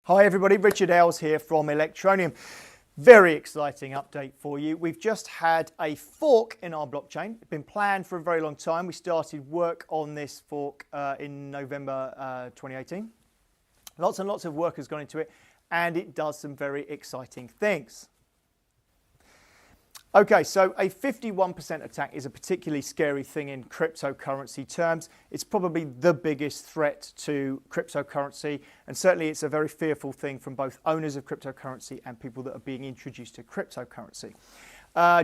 Hi everybody, Richard Ells here from Electroneum. Very exciting update for you. We've just had a fork in our blockchain. It's been planned for a very long time. We started work on this fork in November 2018. Lots and lots of work has gone into it, and it does some very exciting things. Okay, so a 51% attack is a particularly scary thing in cryptocurrency terms. It's probably the biggest threat to cryptocurrency, and certainly it's a very fearful thing from both owners of cryptocurrency and people that are being introduced to cryptocurrency.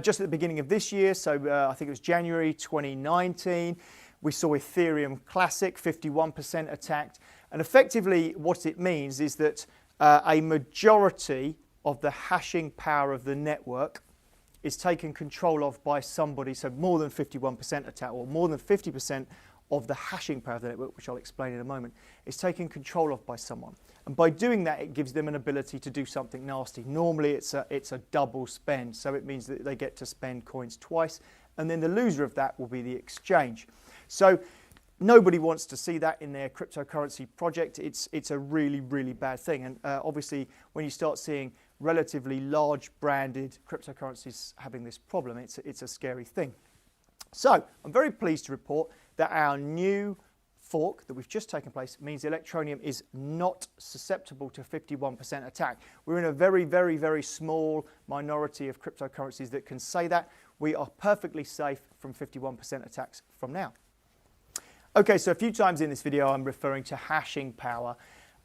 Just at the beginning of this year, so I think it was January 2019, we saw Ethereum Classic 51% attacked, and effectively what it means is that a majority of the hashing power of the network is taken control of by somebody, so more than 51% attack, or more than 50% of the hashing power of the network, which I'll explain in a moment, is taken control of by someone. And by doing that, it gives them an ability to do something nasty. Normally, it's a double spend, so it means that they get to spend coins twice, and then the loser of that will be the exchange. So nobody wants to see that in their cryptocurrency project. It's a really, really bad thing. And obviously, when you start seeing relatively large branded cryptocurrencies having this problem, it's a scary thing. So I'm very pleased to report that our new fork that we've just taken place means Electroneum is not susceptible to 51% attack. We're in a very, very, very small minority of cryptocurrencies that can say that. We are perfectly safe from 51% attacks from now. Okay, so a few times in this video I'm referring to hashing power.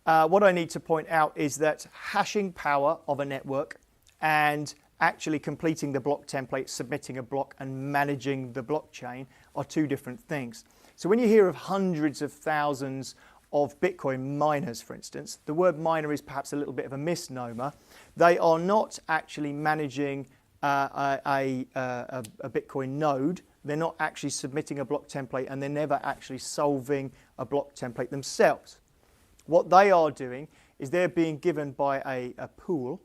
What I need to point out is that hashing power of a network and actually completing the block template, submitting a block and managing the blockchain are two different things. So when you hear of hundreds of thousands of Bitcoin miners, for instance, the word miner is perhaps a little bit of a misnomer. They are not actually managing a Bitcoin node. They're not actually submitting a block template, and they're never actually solving a block template themselves. What they are doing is they're being given by a pool,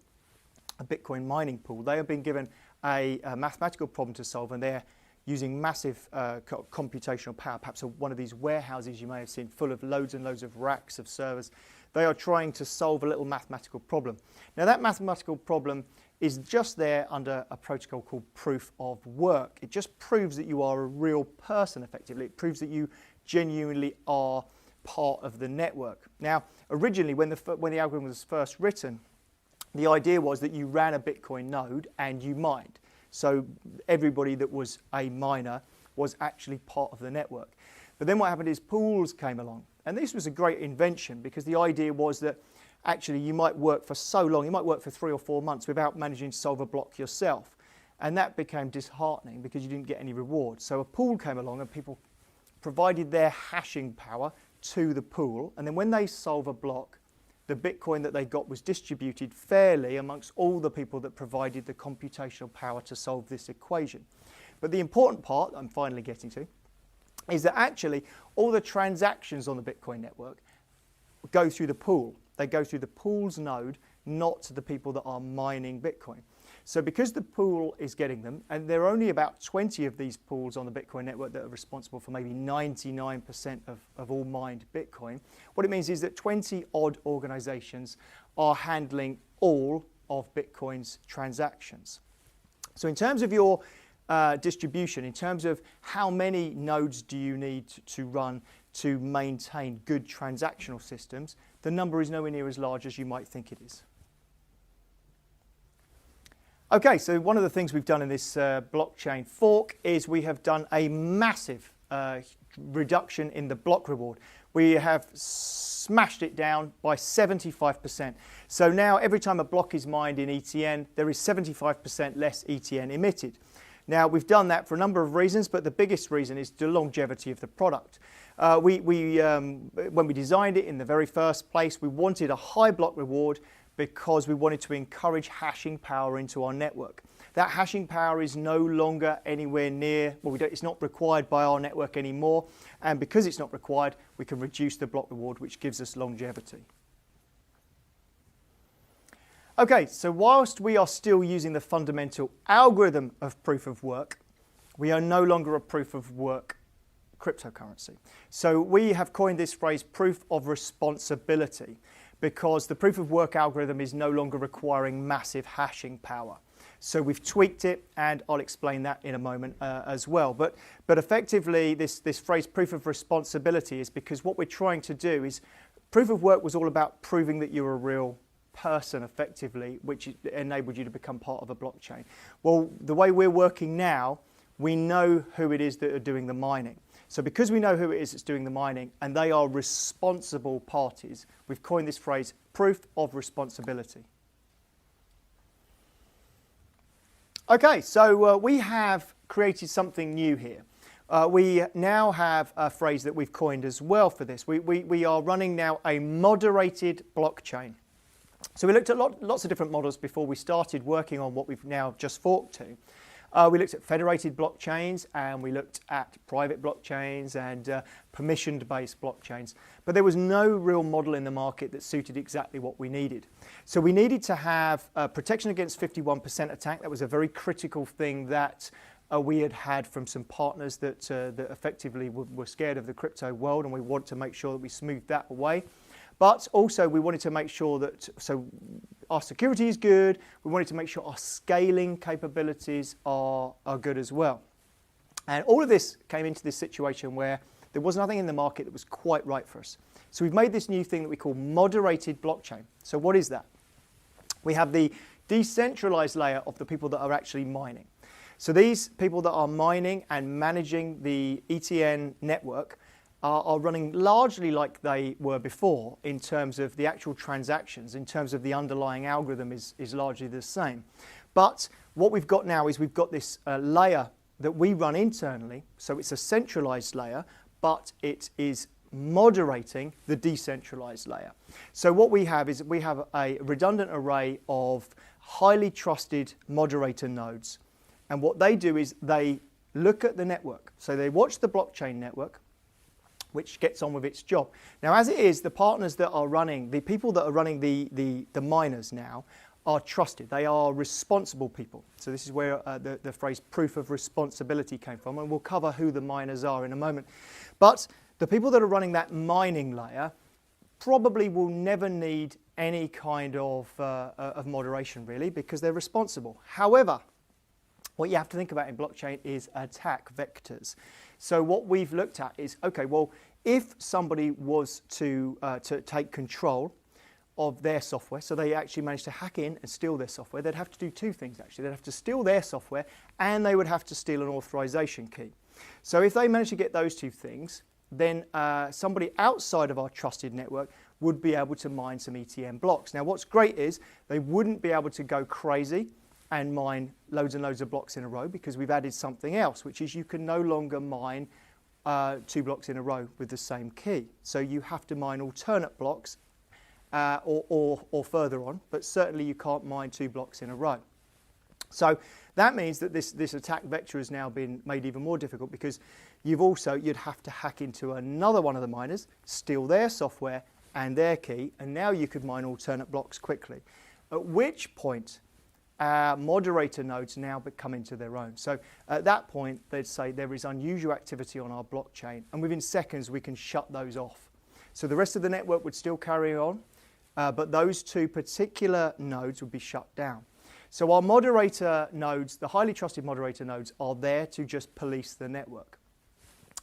a Bitcoin mining pool. They are being given a mathematical problem to solve, and they're using massive computational power, perhaps one of these warehouses you may have seen full of loads and loads of racks of servers. They are trying to solve a little mathematical problem. Now that mathematical problem is just there under a protocol called proof of work. It just proves that you are a real person effectively. It proves that you genuinely are part of the network. Now, originally when the algorithm was first written, the idea was that you ran a Bitcoin node and you mined. So everybody that was a miner was actually part of the network. But then what happened is pools came along. And this was a great invention because the idea was that actually you might work for so long, you might work for 3 or 4 months without managing to solve a block yourself. And that became disheartening because you didn't get any reward. So a pool came along and people provided their hashing power to the pool, and then when they solve a block, the Bitcoin that they got was distributed fairly amongst all the people that provided the computational power to solve this equation. But the important part I'm finally getting to is that actually all the transactions on the Bitcoin network go through the pool. They go through the pool's node, not to the people that are mining Bitcoin. So because the pool is getting them, and there are only about 20 of these pools on the Bitcoin network that are responsible for maybe 99% of all mined Bitcoin, what it means is that 20 odd organizations are handling all of Bitcoin's transactions. So in terms of your distribution, in terms of how many nodes do you need to run to maintain good transactional systems, the number is nowhere near as large as you might think it is. Okay, so one of the things we've done in this blockchain fork is we have done a massive reduction in the block reward. We have smashed it down by 75%. So now every time a block is mined in ETN, there is 75% less ETN emitted. Now we've done that for a number of reasons, but the biggest reason is the longevity of the product. When we designed it in the very first place, we wanted a high block reward because we wanted to encourage hashing power into our network. That hashing power is no longer anywhere near, well, it's not required by our network anymore, and because it's not required, we can reduce the block reward, which gives us longevity. Okay, so whilst we are still using the fundamental algorithm of proof of work, we are no longer a proof of work cryptocurrency. So we have coined this phrase proof of responsibility. because the proof of work algorithm is no longer requiring massive hashing power. So we've tweaked it, and I'll explain that in a moment as well. But effectively, this phrase proof of responsibility is because what we're trying to do is, proof of work was all about proving that you're a real person effectively, which enabled you to become part of a blockchain. Well, the way we're working now, we know who it is that are doing the mining. So because we know who it is that's doing the mining, and they are responsible parties, we've coined this phrase proof of responsibility. Okay, so we have created something new here. We now have a phrase that we've coined as well for this. We are running now a moderated blockchain. So we looked at lots of different models before we started working on what we've now just forked to. We looked at federated blockchains, and we looked at private blockchains and permissioned-based blockchains. But there was no real model in the market that suited exactly what we needed. So we needed to have protection against 51% attack. That was a very critical thing that we had from some partners that effectively were scared of the crypto world, and we want to make sure that we smooth that away. But also we wanted to make sure that, so our security is good, we wanted to make sure our scaling capabilities are good as well. And all of this came into this situation where there was nothing in the market that was quite right for us. So we've made this new thing that we call moderated blockchain. So what is that? We have the decentralized layer of the people that are actually mining. So these people that are mining and managing the ETN network are running largely like they were before in terms of the actual transactions, in terms of the underlying algorithm is largely the same. But what we've got now is we've got this layer that we run internally, so it's a centralized layer, but it is moderating the decentralized layer. So what we have is we have a redundant array of highly trusted moderator nodes. And what they do is they look at the network. So they watch the blockchain network, which gets on with its job. Now, as it is, the partners that are running, the people that are running the miners now are trusted. They are responsible people. So this is where the phrase proof of responsibility came from, and we'll cover who the miners are in a moment. But the people that are running that mining layer probably will never need any kind of moderation, really, because they're responsible. However, what you have to think about in blockchain is attack vectors. So what we've looked at is, okay, well, if somebody was to take control of their software, so they actually managed to hack in and steal their software, they'd have to do two things, actually. They'd have to steal their software, and they would have to steal an authorization key. So if they manage to get those two things, then somebody outside of our trusted network would be able to mine some ETN blocks. Now, what's great is they wouldn't be able to go crazy and mine loads and loads of blocks in a row, because we've added something else, which is you can no longer mine 2 blocks in a row with the same key. So you have to mine alternate blocks or further on, but certainly you can't mine 2 blocks in a row. So that means that this attack vector has now been made even more difficult, because you'd have to hack into another one of the miners, steal their software and their key, and now you could mine alternate blocks quickly. At which point, moderator nodes now come into their own. So at that point, they'd say there is unusual activity on our blockchain, and within seconds we can shut those off. So the rest of the network would still carry on, but those 2 particular nodes would be shut down. So our moderator nodes, the highly trusted moderator nodes, are there to just police the network.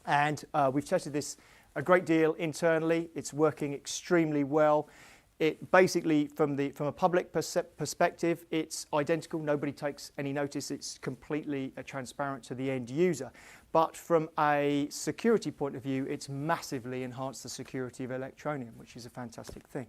And we've tested this a great deal internally. It's working extremely well. It basically, from a public perspective, it's identical. Nobody takes any notice. It's completely transparent to the end user. But from a security point of view, it's massively enhanced the security of Electroneum, which is a fantastic thing.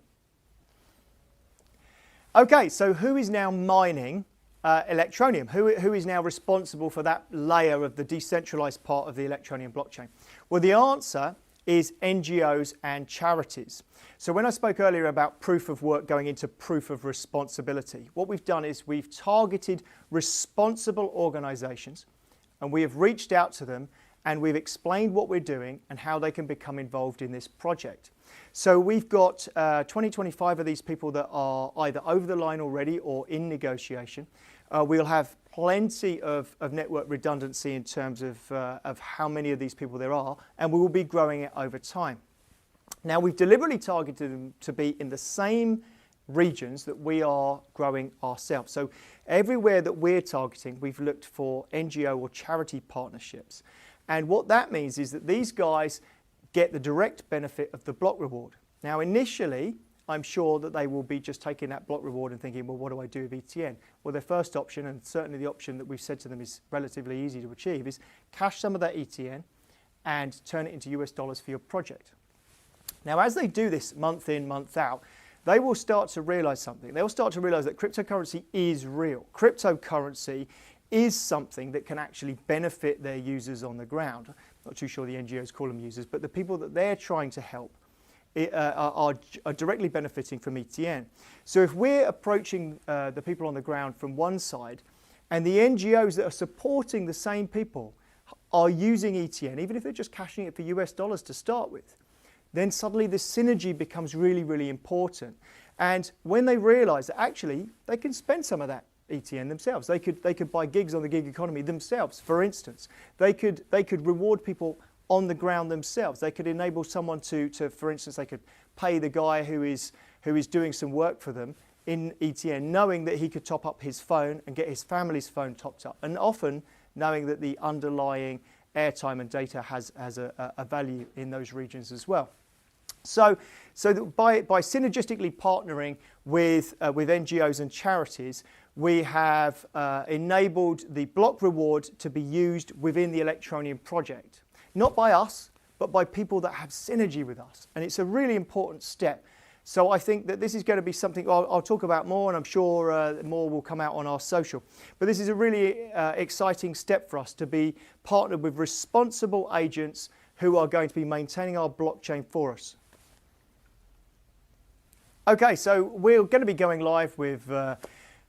Okay, so who is now mining Electroneum? Who is now responsible for that layer of the decentralized part of the Electroneum blockchain? Well, the answer is NGOs and charities. So when I spoke earlier about proof of work going into proof of responsibility, what we've done is we've targeted responsible organisations, and we have reached out to them, and we've explained what we're doing and how they can become involved in this project. So we've got 25 of these people that are either over the line already or in negotiation. We'll have plenty of network redundancy in terms of how many of these people there are, and we will be growing it over time. Now, we've deliberately targeted them to be in the same regions that we are growing ourselves. So everywhere that we're targeting, we've looked for NGO or charity partnerships. And what that means is that these guys get the direct benefit of the block reward. Now, initially, I'm sure that they will be just taking that block reward and thinking, well, what do I do with ETN? Well, their first option, and certainly the option that we've said to them is relatively easy to achieve, is cash some of that ETN and turn it into US dollars for your project. Now, as they do this month in, month out, they will start to realize something. They'll start to realize that cryptocurrency is real. Cryptocurrency is something that can actually benefit their users on the ground. Not too sure the NGOs call them users, but the people that they're trying to help are directly benefiting from ETN. So if we're approaching the people on the ground from one side, and the NGOs that are supporting the same people are using ETN, even if they're just cashing it for US dollars to start with, then suddenly the synergy becomes really, really important. And when they realize that actually they can spend some of that ETN themselves, they could buy gigs on the gig economy themselves, for instance. They could reward people on the ground themselves. They could enable someone to for instance, they could pay the guy who is doing some work for them in ETN, knowing that he could top up his phone and get his family's phone topped up, and often knowing that the underlying airtime and data has a value in those regions as well. So by synergistically partnering with NGOs and charities, we have enabled the block reward to be used within the Electroneum project. Not by us, but by people that have synergy with us. And it's a really important step. So I think that this is going to be something I'll talk about more, and I'm sure more will come out on our social. But this is a really exciting step for us to be partnered with responsible agents who are going to be maintaining our blockchain for us. Okay, so we're going to be going live with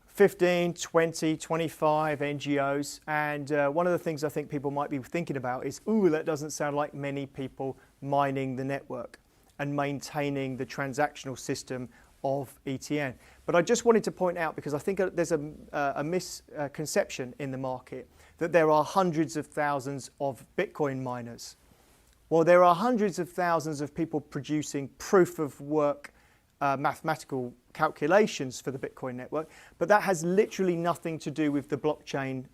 15, 20, 25 NGOs, and one of the things I think people might be thinking about is, ooh, that doesn't sound like many people mining the network and maintaining the transactional system of ETN. But I just wanted to point out, because I think there's a misconception in the market that there are hundreds of thousands of Bitcoin miners. Well, there are hundreds of thousands of people producing proof of work mathematical calculations for the Bitcoin network, but that has literally nothing to do with the blockchain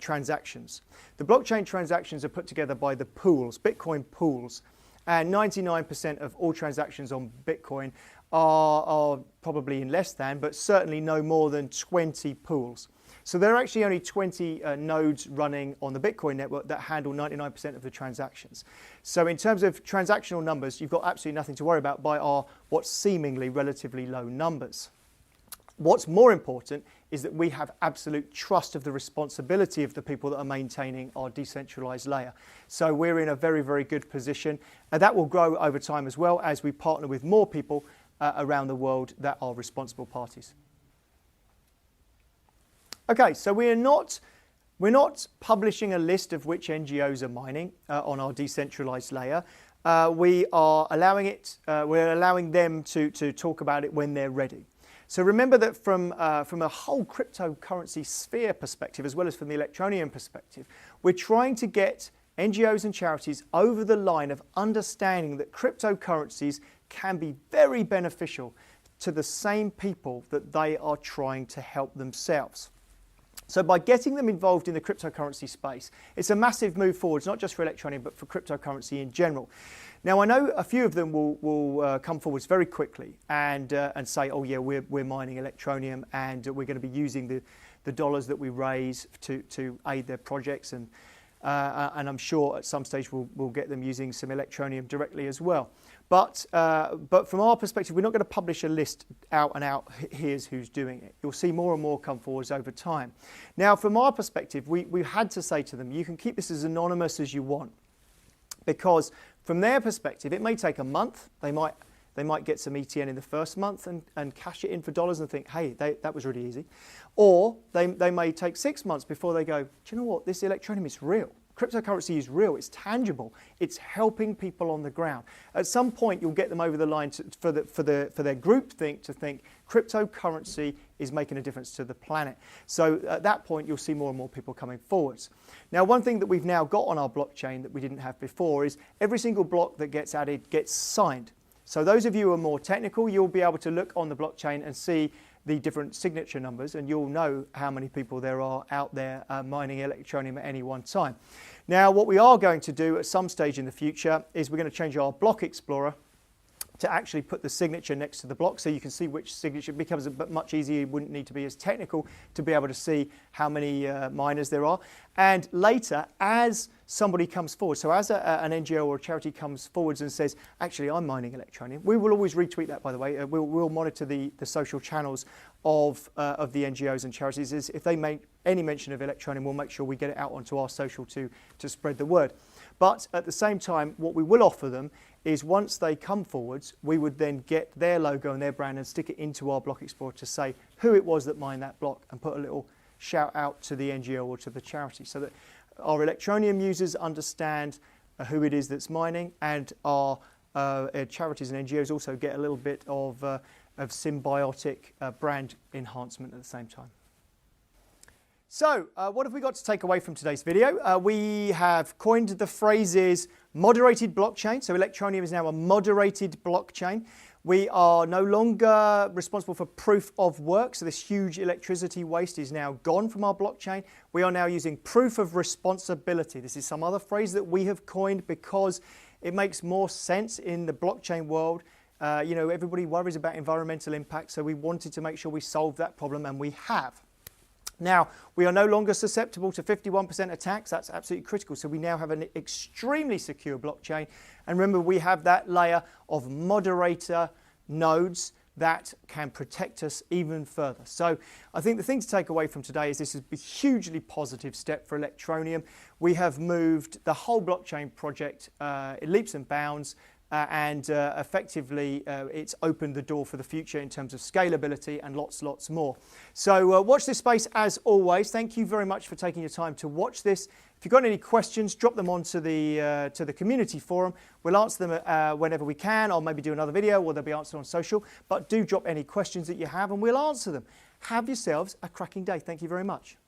transactions. The blockchain transactions are put together by the pools, Bitcoin pools, and 99% of all transactions on Bitcoin are probably in less than, but certainly no more than 20 pools. So there are actually only 20 nodes running on the Bitcoin network that handle 99% of the transactions. So in terms of transactional numbers, you've got absolutely nothing to worry about by our what's seemingly relatively low numbers. What's more important is that we have absolute trust of the responsibility of the people that are maintaining our decentralized layer. So we're in a very, very good position, and that will grow over time as well as we partner with more people around the world that are responsible parties. Okay, so we're not publishing a list of which NGOs are mining on our decentralized layer. We're allowing them to talk about it when they're ready. So remember that from a whole cryptocurrency sphere perspective, as well as from the Electroneum perspective, we're trying to get NGOs and charities over the line of understanding that cryptocurrencies can be very beneficial to the same people that they are trying to help themselves. So by getting them involved in the cryptocurrency space, it's a massive move forwards, not just for Electroneum, but for cryptocurrency in general. Now, I know a few of them will come forwards very quickly and say, oh yeah, we're mining Electroneum, and we're going to be using the dollars that we raise to aid their projects, and I'm sure at some stage we'll get them using some Electroneum directly as well. But from our perspective, we're not going to publish a list out and out, here's who's doing it. You'll see more and more come forwards over time. Now, from our perspective, we had to say to them, you can keep this as anonymous as you want, because from their perspective, it may take a month. They might get some ETN in the first month and cash it in for dollars and think, hey, that was really easy. Or they may take 6 months before they go, do you know what, this Electroneum is real. Cryptocurrency is real, it's tangible, it's helping people on the ground. At some point, you'll get them over the line for their groupthink to think cryptocurrency is making a difference to the planet. So at that point, you'll see more and more people coming forwards. Now, one thing that we've now got on our blockchain that we didn't have before is every single block that gets added gets signed. So those of you who are more technical, you'll be able to look on the blockchain and see the different signature numbers, and you'll know how many people there are out there mining Electroneum at any one time. Now, what we are going to do at some stage in the future is we're going to change our block explorer to actually put the signature next to the block so you can see which signature. It becomes much easier. You wouldn't need to be as technical to be able to see how many miners there are. And later, as somebody comes forward, so as an NGO or a charity comes forwards and says, actually, I'm mining Electroneum, we will always retweet that, by the way. We'll monitor the social channels of the NGOs and charities. If they make any mention of Electroneum, we'll make sure we get it out onto our social to spread the word. But at the same time, what we will offer them is once they come forwards, we would then get their logo and their brand and stick it into our block explorer to say who it was that mined that block and put a little shout out to the NGO or to the charity so that our Electroneum users understand who it is that's mining, and our charities and NGOs also get a little bit of symbiotic brand enhancement at the same time. So, what have we got to take away from today's video? We have coined the phrases moderated blockchain. So Electroneum is now a moderated blockchain. We are no longer responsible for proof of work. So this huge electricity waste is now gone from our blockchain. We are now using proof of responsibility. This is some other phrase that we have coined because it makes more sense in the blockchain world. You know, everybody worries about environmental impact, so we wanted to make sure we solved that problem, and we have. Now, we are no longer susceptible to 51% attacks. That's absolutely critical. So we now have an extremely secure blockchain. And remember, we have that layer of moderator nodes that can protect us even further. So I think the thing to take away from today is this is a hugely positive step for Electroneum. We have moved the whole blockchain project in leaps and bounds. Effectively, it's opened the door for the future in terms of scalability and lots more. So watch this space as always. Thank you very much for taking your time to watch this. If you've got any questions, drop them onto the community forum. We'll answer them whenever we can. I'll maybe do another video, or they'll be answered on social. But do drop any questions that you have and we'll answer them. Have yourselves a cracking day. Thank you very much.